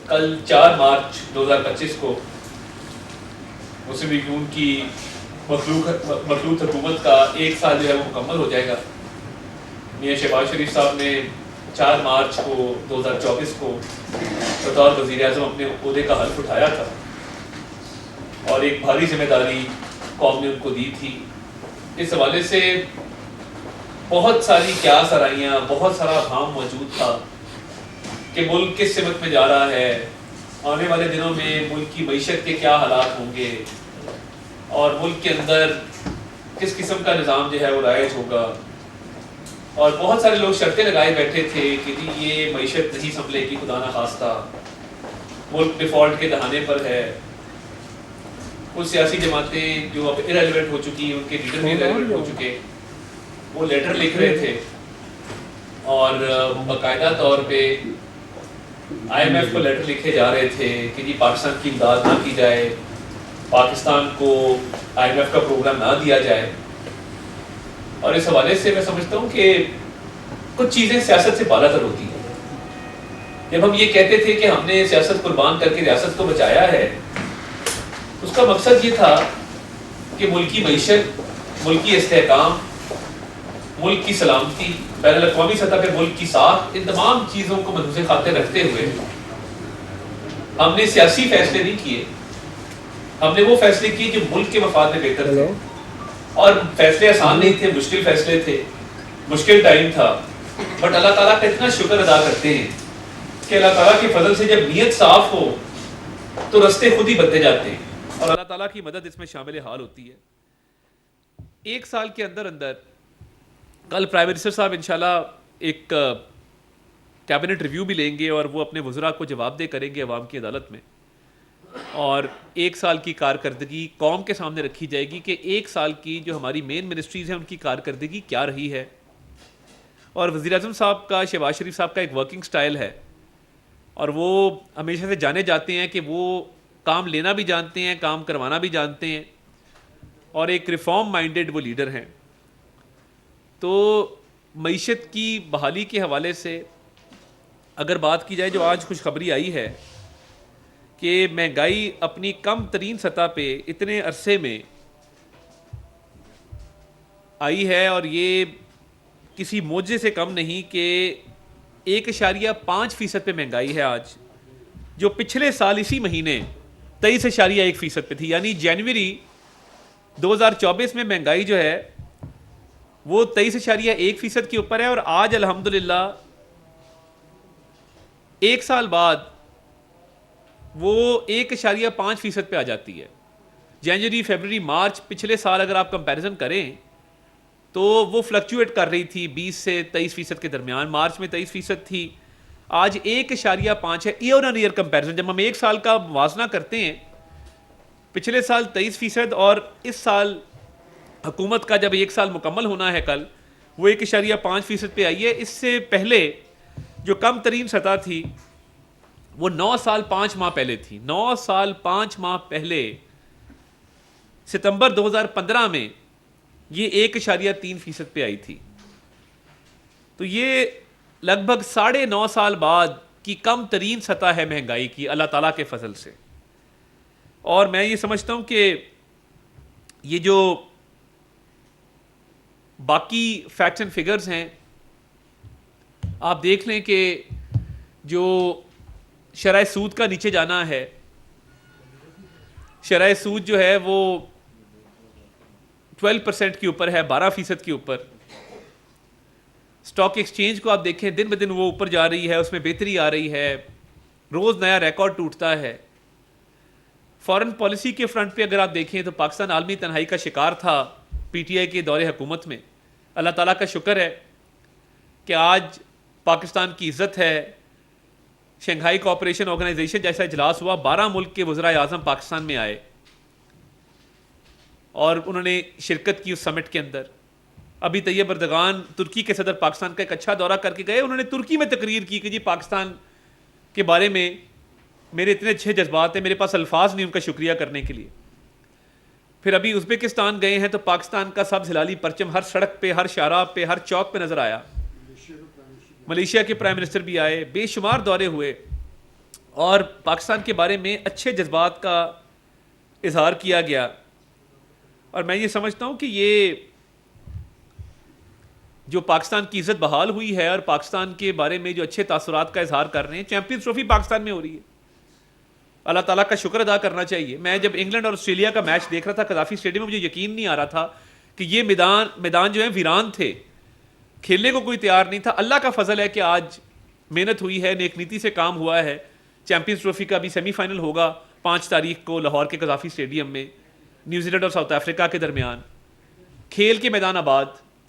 کل 4 مارچ 2025 کو مسلم لیگ نون کی مخلوط حکومت کا 1 سال جو ہے وہ مکمل ہو جائے گا. میاں شہباز شریف صاحب نے 4 مارچ کو 2024 کو بطور وزیر اعظم اپنے عہدے کا حلف اٹھایا تھا اور ایک بھاری ذمہ داری قوم نے ان کو دی تھی. اس حوالے سے بہت ساری قیاس آرائیاں، بہت سارا ابہام موجود تھا کہ ملک کس سمت میں جا رہا ہے، آنے والے دنوں میں ملک کی معیشت کے کیا حالات ہوں گے اور ملک کے اندر کس قسم کا نظام جو ہے وہ رائج ہوگا. اور بہت سارے لوگ شرطیں لگائے بیٹھے تھے کہ جی یہ معیشت نہیں سنبھلے گی، خدا نہ خواستہ ملک ڈیفالٹ کے دہانے پر ہے. کچھ سیاسی جماعتیں جو اب ارریلیونٹ ہو چکی، ان کے لیڈر بھی ارریلیونٹ ہو چکے، وہ لیٹر لکھ رہے تھے اور باقاعدہ طور پہ آئی ایم ایف کو لیٹر لکھے جا رہے تھے کہ جی پاکستان کی امداد نہ کی جائے، پاکستان کو آئی ایم ایف کا پروگرام نہ دیا جائے. اور اس حوالے سے میں سمجھتا ہوں کہ کچھ چیزیں سیاست سے بالا تر ہوتی ہیں. جب ہم یہ کہتے تھے کہ ہم نے سیاست قربان کر کے ریاست کو بچایا ہے، اس کا مقصد یہ تھا کہ ملکی معیشت، ملکی استحکام، ملک کی سلامتی، بین الاقوامی سطح پہ ملک کی ساکھ، ان تمام چیزوں کو مدنظر خاطر رکھتے ہوئے ہم نے سیاسی فیصلے نہیں کیے. ہم نے وہ فیصلے کیے جو ملک کے مفاد میں بہتر تھے. اور فیصلے آسان نہیں تھے، مشکل فیصلے تھے، مشکل ٹائم تھا، بٹ اللہ تعالیٰ کا اتنا شکر ادا کرتے ہیں کہ اللہ تعالیٰ کے فضل سے جب نیت صاف ہو تو رستے خود ہی بنتے جاتے ہیں اور اللہ تعالیٰ کی مدد اس میں شامل حال ہوتی ہے. 1 سال کے اندر کل پرائم منسٹر صاحب انشاءاللہ ایک کیبنٹ ریویو بھی لیں گے اور وہ اپنے وزراء کو جواب دہ کریں گے عوام کی عدالت میں، اور 1 سال کی کارکردگی قوم کے سامنے رکھی جائے گی کہ 1 سال کی جو ہماری مین منسٹریز ہیں ان کی کارکردگی کیا رہی ہے. اور وزیر اعظم صاحب کا، شہباز شریف صاحب کا ایک ورکنگ سٹائل ہے اور وہ ہمیشہ سے جانے جاتے ہیں کہ وہ کام لینا بھی جانتے ہیں، کام کروانا بھی جانتے ہیں اور ایک ریفارم مائنڈڈ وہ لیڈر ہیں. تو معیشت کی بحالی کے حوالے سے اگر بات کی جائے، جو آج خوشخبری آئی ہے کہ مہنگائی اپنی کم ترین سطح پہ اتنے عرصے میں آئی ہے اور یہ کسی معجزے سے کم نہیں کہ 1.5% پہ مہنگائی ہے آج، جو پچھلے سال اسی مہینے 23.1% پہ تھی. یعنی جنوری 2024 میں مہنگائی جو ہے وہ 23.1% کے اوپر ہے اور آج الحمدللہ 1 سال بعد وہ 1.5% پہ آ جاتی ہے. جنوری، فیبرری، مارچ پچھلے سال اگر آپ کمپیریزن کریں تو وہ فلکچویٹ کر رہی تھی 20 سے 23% کے درمیان. مارچ میں 23% تھی، آج 1.5 ہے. ایئر آن ایئر کمپیریزن جب ہم 1 سال کا موازنہ کرتے ہیں، پچھلے سال 23% اور اس سال حکومت کا جب 1 سال مکمل ہونا ہے کل، وہ 1.5% پہ آئی ہے. اس سے پہلے جو کم ترین سطح تھی وہ 9 سال 5 ماہ پہلے تھی. 9 سال 5 ماہ پہلے ستمبر 2015 میں یہ 1.3% پہ آئی تھی. تو یہ لگ بھگ 9.5 سال بعد کی کم ترین سطح ہے مہنگائی کی اللہ تعالیٰ کے فضل سے. اور میں یہ سمجھتا ہوں کہ یہ جو باقی فیکٹس اینڈ فگرز ہیں آپ دیکھ لیں کہ جو شرح سود کا نیچے جانا ہے، شرح سود جو ہے وہ 12% کے اوپر ہے، 12% کے اوپر. اسٹاک ایکسچینج کو آپ دیکھیں، دن بدن وہ اوپر جا رہی ہے، اس میں بہتری آ رہی ہے، روز نیا ریکارڈ ٹوٹتا ہے. فارن پالیسی کے فرنٹ پہ اگر آپ دیکھیں تو پاکستان عالمی تنہائی کا شکار تھا پی ٹی آئی کے دور حکومت میں. اللہ تعالیٰ کا شکر ہے کہ آج پاکستان کی عزت ہے. شنگھائی کوآپریشن آرگنائزیشن جیسا اجلاس ہوا، 12 ملک کے وزراء اعظم پاکستان میں آئے اور انہوں نے شرکت کی اس سمٹ کے اندر. ابھی طیب اردگان ترکی کے صدر پاکستان کا ایک اچھا دورہ کر کے گئے، انہوں نے ترکی میں تقریر کی کہ جی پاکستان کے بارے میں میرے اتنے اچھے جذبات ہیں، میرے پاس الفاظ نہیں ان کا شکریہ کرنے کے لیے. پھر ابھی ازبکستان گئے ہیں تو پاکستان کا سبز ہلالی پرچم ہر سڑک پہ، ہر شاہراہ پہ، ہر چوک پہ نظر آیا. ملیشیا کے پرائم منسٹر بھی آئے، بے شمار دورے ہوئے. اور پاکستان کے بارے میں اچھے جذبات کا اظہار کیا گیا. اور میں یہ سمجھتا ہوں کہ یہ جو پاکستان کی عزت بحال ہوئی ہے اور پاکستان کے بارے میں جو اچھے تاثرات کا اظہار کر رہے ہیں, چیمپئنز ٹرافی پاکستان میں ہو رہی ہے, اللہ تعالیٰ کا شکر ادا کرنا چاہیے. میں جب انگلینڈ اور آسٹریلیا کا میچ دیکھ رہا تھا قذافی اسٹیڈیم میں, مجھے یقین نہیں آ رہا تھا کہ یہ میدان جو ہے ویران تھے, کھیلنے کو کوئی تیار نہیں تھا. اللہ کا فضل ہے کہ آج محنت ہوئی ہے, نیک نیتی سے کام ہوا ہے. چیمپئنز ٹرافی کا بھی سیمی فائنل ہوگا 5 تاریخ کو لاہور کے قذافی اسٹیڈیم میں, نیوزی لینڈ اور ساؤتھ افریقہ کے درمیان. کھیل کے میدان آباد,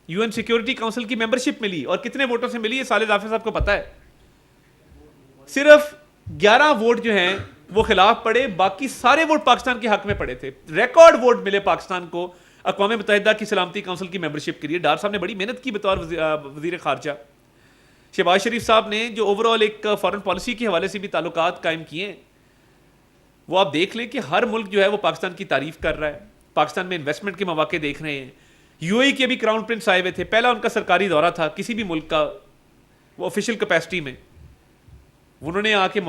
یو این سیکیورٹی کونسل کی ممبرشپ ملی, اور کتنے ووٹوں سے ملی یہ سالد حافظ صاحب کو پتہ ہے. صرف 11 ووٹ جو ہیں وہ خلاف پڑے, باقی سارے ووٹ پاکستان کے حق میں پڑے تھے. ریکارڈ ووٹ ملے پاکستان کو اقوام متحدہ کی سلامتی کونسل کی ممبرشپ کے لیے. ڈار صاحب نے بڑی محنت کی بطور وزیر خارجہ. شہباز شریف صاحب نے جو اوور آل ایک فارن پالیسی کے حوالے سے بھی تعلقات قائم کیے ہیں, وہ آپ دیکھ لیں کہ ہر ملک جو ہے وہ پاکستان کی تعریف کر رہا ہے, پاکستان میں انویسٹمنٹ کے مواقع دیکھ رہے ہیں. یو اے ای کے بھی کراؤن پرنس آئے ہوئے تھے, پہلا ان کا سرکاری دورہ تھا کسی بھی ملک کا, وہ آفیشیل کیپیسٹی میں. انہوں نے آ کے